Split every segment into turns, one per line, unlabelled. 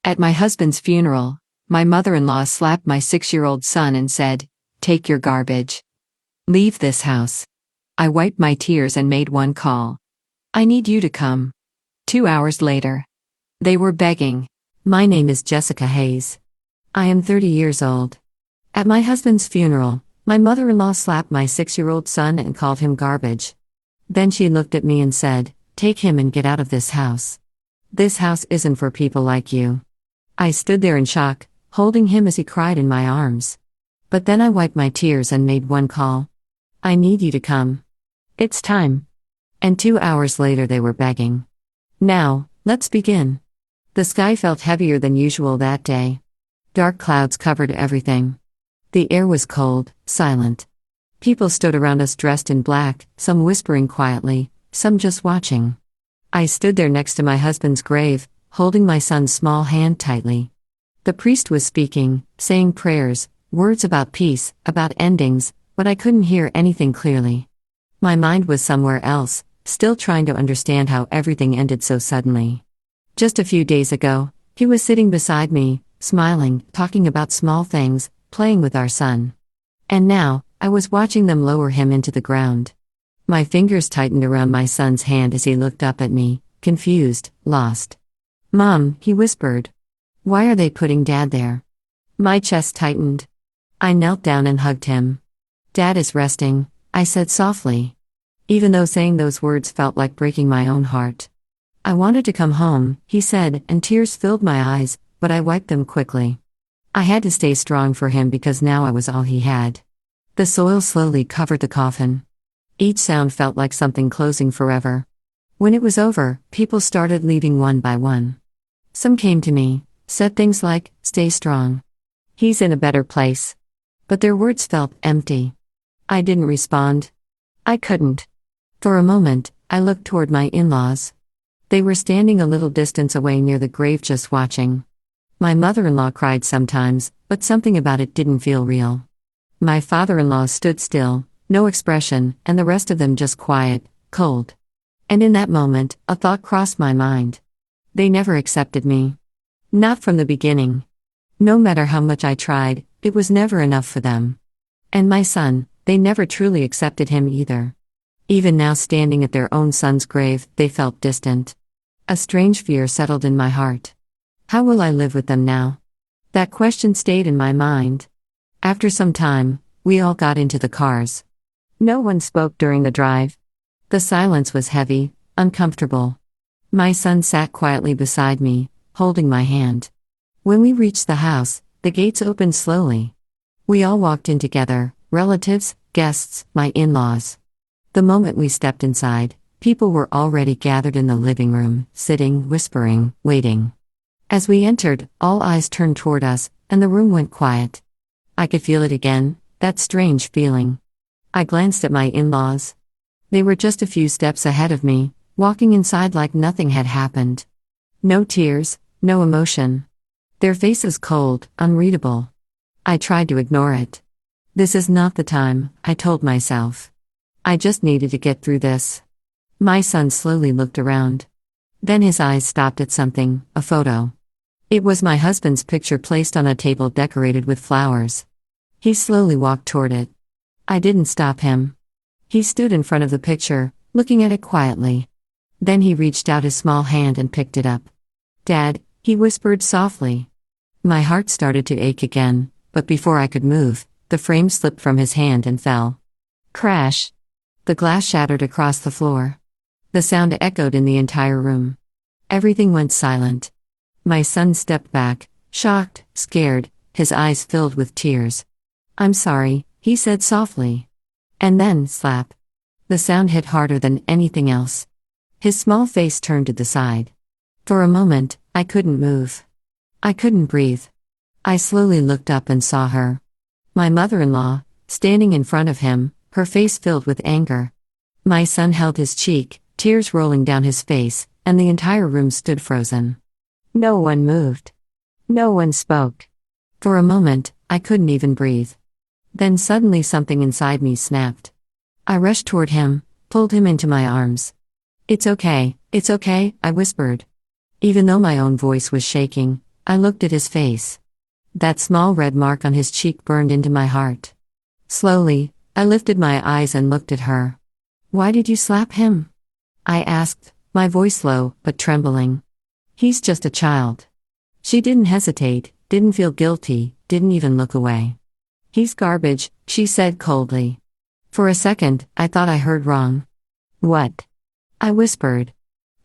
At my husband's funeral, my mother-in-law slapped my 6-year-old son and said, "Take your garbage. Leave this house." I wiped my tears and made one call. "I need you to come." 2 hours later, they were begging. My name is Jessica Hayes. I am 30 years old. At my husband's funeral, my mother-in-law slapped my 6-year-old son and called him garbage. Then she looked at me and said, "Take him and get out of this house. This house isn't for people like you." I stood there in shock, holding him as he cried in my arms. But then I wiped my tears and made one call. "I need you to come. It's time." And 2 hours later they were begging. Now, let's begin. The sky felt heavier than usual that day. Dark clouds covered everything. The air was cold, silent. People stood around us dressed in black, some whispering quietly, some just watching. I stood there next to my husband's grave, holding my son's small hand tightly. The priest was speaking, saying prayers, words about peace, about endings, but I couldn't hear anything clearly. My mind was somewhere else, still trying to understand how everything ended so suddenly. Just a few days ago, he was sitting beside me, smiling, talking about small things, playing with our son. And now, I was watching them lower him into the ground. My fingers tightened around my son's hand as he looked up at me, confused, lost. "Mom," he whispered. "Why are they putting Dad there?" My chest tightened. I knelt down and hugged him. "Dad is resting," I said softly. Even though saying those words felt like breaking my own heart. "I wanted to come home," he said, and tears filled my eyes, but I wiped them quickly. I had to stay strong for him because now I was all he had. The soil slowly covered the coffin. Each sound felt like something closing forever. When it was over, people started leaving one by one. Some came to me, said things like, "Stay strong. He's in a better place." But their words felt empty. I didn't respond. I couldn't. For a moment, I looked toward my in-laws. They were standing a little distance away near the grave just watching. My mother-in-law cried sometimes, but something about it didn't feel real. My father-in-law stood still, no expression, and the rest of them just quiet, cold. And in that moment, a thought crossed my mind. They never accepted me. Not from the beginning. No matter how much I tried, it was never enough for them. And my son, they never truly accepted him either. Even now standing at their own son's grave, they felt distant. A strange fear settled in my heart. How will I live with them now? That question stayed in my mind. After some time, we all got into the cars. No one spoke during the drive. The silence was heavy, uncomfortable. My son sat quietly beside me, holding my hand. When we reached the house, the gates opened slowly. We all walked in together, relatives, guests, my in-laws. The moment we stepped inside, people were already gathered in the living room, sitting, whispering, waiting. As we entered, all eyes turned toward us, and the room went quiet. I could feel it again, that strange feeling. I glanced at my in-laws. They were just a few steps ahead of me, walking inside like nothing had happened. No tears, no emotion. Their faces cold, unreadable. I tried to ignore it. This is not the time, I told myself. I just needed to get through this. My son slowly looked around. Then his eyes stopped at something, a photo. It was my husband's picture placed on a table decorated with flowers. He slowly walked toward it. I didn't stop him. He stood in front of the picture, looking at it quietly. Then he reached out his small hand and picked it up. "Dad," he whispered softly. My heart started to ache again, but before I could move, the frame slipped from his hand and fell. Crash! The glass shattered across the floor. The sound echoed in the entire room. Everything went silent. My son stepped back, shocked, scared, his eyes filled with tears. "I'm sorry," he said softly. And then, slap. The sound hit harder than anything else. His small face turned to the side. For a moment, I couldn't move. I couldn't breathe. I slowly looked up and saw her. My mother-in-law, standing in front of him, her face filled with anger. My son held his cheek, tears rolling down his face, and the entire room stood frozen. No one moved. No one spoke. For a moment, I couldn't even breathe. Then suddenly something inside me snapped. I rushed toward him, pulled him into my arms. It's okay, I whispered. Even though my own voice was shaking, I looked at his face. That small red mark on his cheek burned into my heart. Slowly, I lifted my eyes and looked at her. "Why did you slap him?" I asked, my voice low but trembling. "He's just a child." She didn't hesitate, didn't feel guilty, didn't even look away. "He's garbage," she said coldly. For a second, I thought I heard wrong. "What?" I whispered.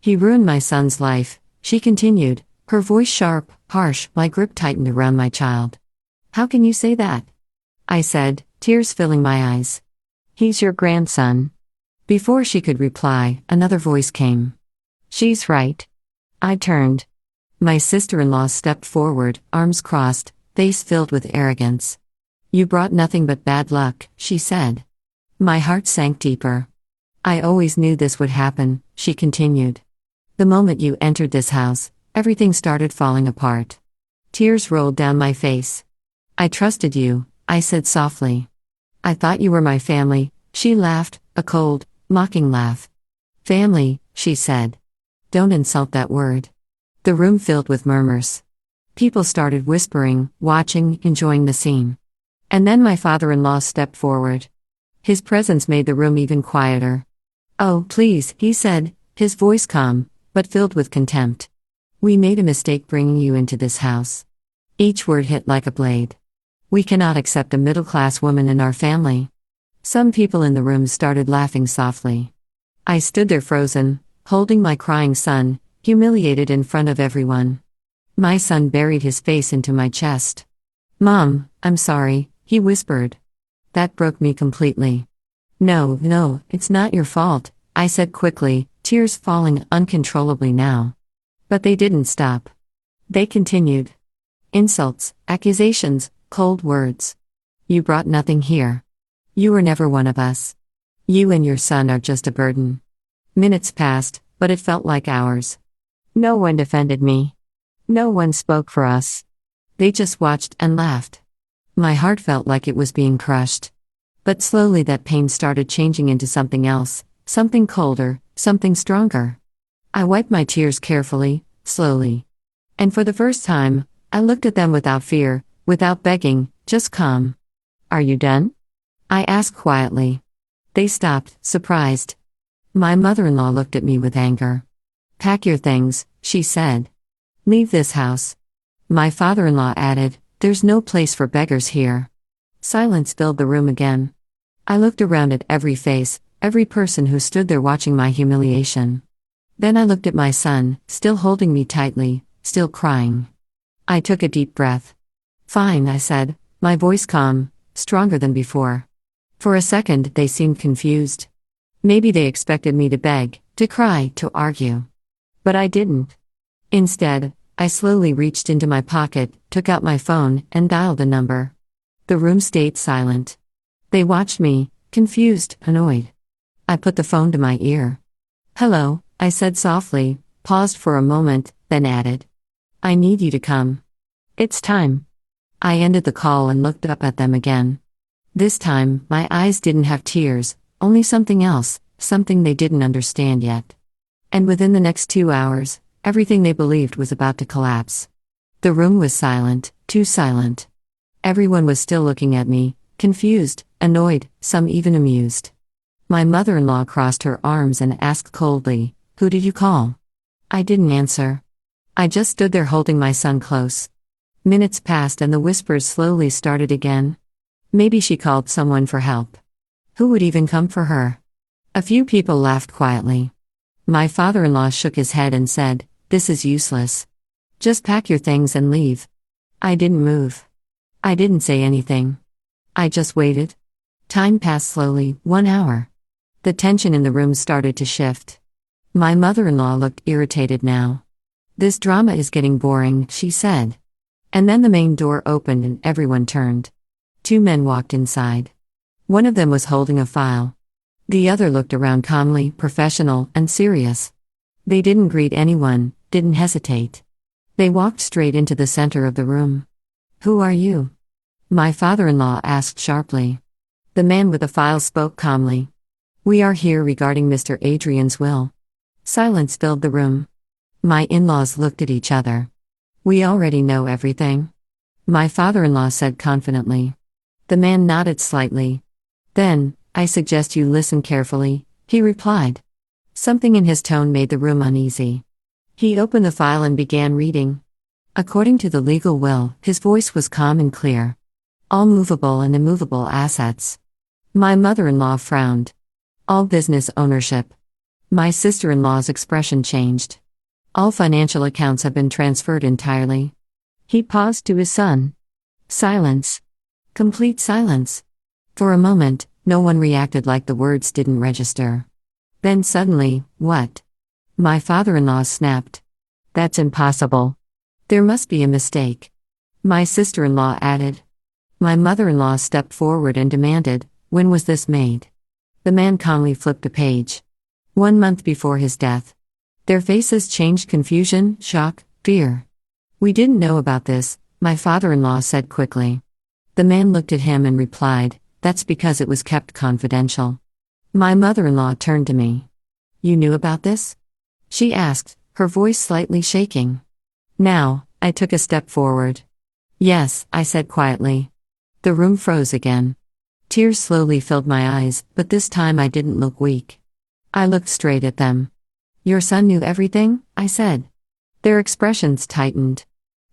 "He ruined my son's life," she continued, her voice sharp, harsh. My grip tightened around my child. "How can you say that?" I said, tears filling my eyes. "He's your grandson." Before she could reply, another voice came. "She's right." I turned. My sister-in-law stepped forward, arms crossed, face filled with arrogance. "You brought nothing but bad luck," she said. My heart sank deeper. "I always knew this would happen," she continued. "The moment you entered this house, everything started falling apart." Tears rolled down my face. "I trusted you," I said softly. "I thought you were my family," she laughed, a cold, mocking laugh. "Family," she said. "Don't insult that word." The room filled with murmurs. People started whispering, watching, enjoying the scene. And then my father-in-law stepped forward. His presence made the room even quieter. "Oh, please," he said, his voice calm, but filled with contempt. "We made a mistake bringing you into this house." Each word hit like a blade. "We cannot accept a middle-class woman in our family." Some people in the room started laughing softly. I stood there frozen, holding my crying son, humiliated in front of everyone. My son buried his face into my chest. "Mom, I'm sorry," he whispered. That broke me completely. No, it's not your fault," I said quickly, tears falling uncontrollably now. But they didn't stop. They continued. Insults, accusations, cold words. "You brought nothing here. You were never one of us. You and your son are just a burden." Minutes passed, but it felt like hours. No one defended me. No one spoke for us. They just watched and laughed. My heart felt like it was being crushed. But slowly that pain started changing into something else, something colder, something stronger. I wiped my tears carefully, slowly. And for the first time, I looked at them without fear, without begging, just calm. "Are you done?" I asked quietly. They stopped, surprised. My mother-in-law looked at me with anger. "Pack your things," she said. "Leave this house." My father-in-law added, "There's no place for beggars here." Silence filled the room again. I looked around at every face, every person who stood there watching my humiliation. Then I looked at my son, still holding me tightly, still crying. I took a deep breath. "Fine," I said, my voice calm, stronger than before. For a second, they seemed confused. Maybe they expected me to beg, to cry, to argue. But I didn't. Instead, I slowly reached into my pocket, took out my phone, and dialed a number. The room stayed silent. They watched me, confused, annoyed. I put the phone to my ear. "Hello," I said softly, paused for a moment, then added. "I need you to come. It's time." I ended the call and looked up at them again. This time, my eyes didn't have tears, only something else, something they didn't understand yet. And within the next 2 hours, everything they believed was about to collapse. The room was silent, too silent. Everyone was still looking at me, confused, annoyed, some even amused. My mother-in-law crossed her arms and asked coldly, "Who did you call?" I didn't answer. I just stood there holding my son close. Minutes passed and the whispers slowly started again. Maybe she called someone for help. Who would even come for her? A few people laughed quietly. My father-in-law shook his head and said, "This is useless. Just pack your things and leave." I didn't move. I didn't say anything. I just waited. Time passed slowly, 1 hour. The tension in the room started to shift. My mother-in-law looked irritated now. "This drama is getting boring," she said. And then the main door opened and everyone turned. 2 men walked inside. One of them was holding a file. The other looked around calmly, professional, and serious. They didn't greet anyone, didn't hesitate. They walked straight into the center of the room. "Who are you?" my father-in-law asked sharply. The man with the file spoke calmly. "We are here regarding Mr. Adrian's will." Silence filled the room. My in-laws looked at each other. We already know everything, my father-in-law said confidently. The man nodded slightly. Then, I suggest you listen carefully, he replied. Something in his tone made the room uneasy. He opened the file and began reading. According to the legal will, his voice was calm and clear. All movable and immovable assets. My mother-in-law frowned. All business ownership. My sister-in-law's expression changed. All financial accounts have been transferred entirely. He paused to his son. Silence. Complete silence. For a moment, no one reacted, like the words didn't register. Then suddenly, what? My father-in-law snapped. That's impossible. There must be a mistake. My sister-in-law added. My mother-in-law stepped forward and demanded, when was this made? The man calmly flipped a page. 1 month before his death. Their faces changed: confusion, shock, fear. We didn't know about this, my father-in-law said quickly. The man looked at him and replied, that's because it was kept confidential. My mother-in-law turned to me. You knew about this? She asked, her voice slightly shaking. Now, I took a step forward. Yes, I said quietly. The room froze again. Tears slowly filled my eyes, but this time I didn't look weak. I looked straight at them. Your son knew everything, I said. Their expressions tightened.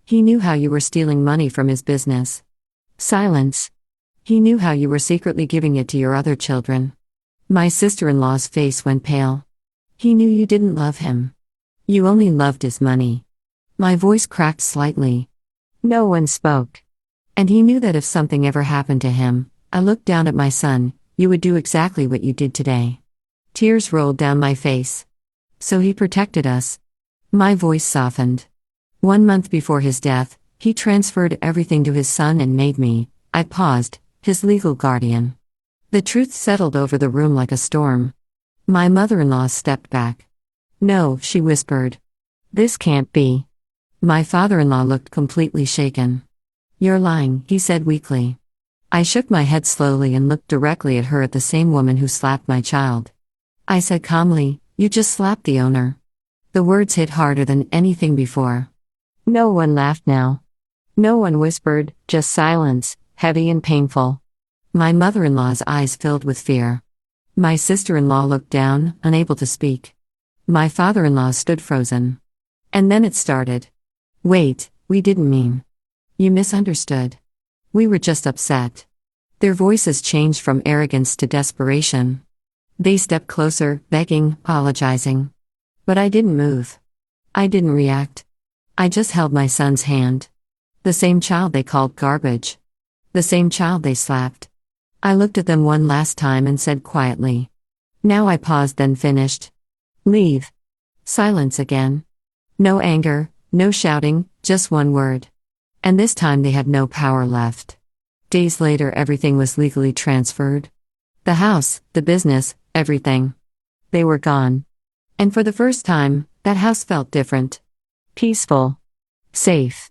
He knew how you were stealing money from his business. Silence. He knew how you were secretly giving it to your other children. My sister-in-law's face went pale. He knew you didn't love him. You only loved his money. My voice cracked slightly. No one spoke. And he knew that if something ever happened to him, I looked down at my son, you would do exactly what you did today. Tears rolled down my face. So he protected us. My voice softened. 1 month before his death, he transferred everything to his son and made me, I paused, his legal guardian. The truth settled over the room like a storm. My mother-in-law stepped back. No, she whispered. This can't be. My father-in-law looked completely shaken. You're lying, he said weakly. I shook my head slowly and looked directly at her, at the same woman who slapped my child. I said calmly, you just slapped the owner. The words hit harder than anything before. No one laughed now. No one whispered, just silence, heavy and painful. My mother-in-law's eyes filled with fear. My sister-in-law looked down, unable to speak. My father-in-law stood frozen. And then it started. Wait, we didn't mean. You misunderstood. We were just upset. Their voices changed from arrogance to desperation. They stepped closer, begging, apologizing. But I didn't move. I didn't react. I just held my son's hand. The same child they called garbage. The same child they slapped. I looked at them one last time and said quietly. Now I paused, then finished. Leave. Silence again. No anger, no shouting, just one word. And this time they had no power left. Days later, everything was legally transferred. The house, the business, everything. They were gone. And for the first time, that house felt different. Peaceful. Safe.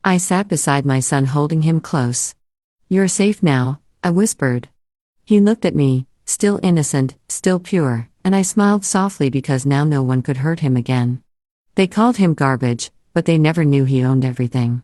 I sat beside my son, holding him close. You're safe now, I whispered. He looked at me, still innocent, still pure, and I smiled softly because now no one could hurt him again. They called him garbage, but they never knew he owned everything.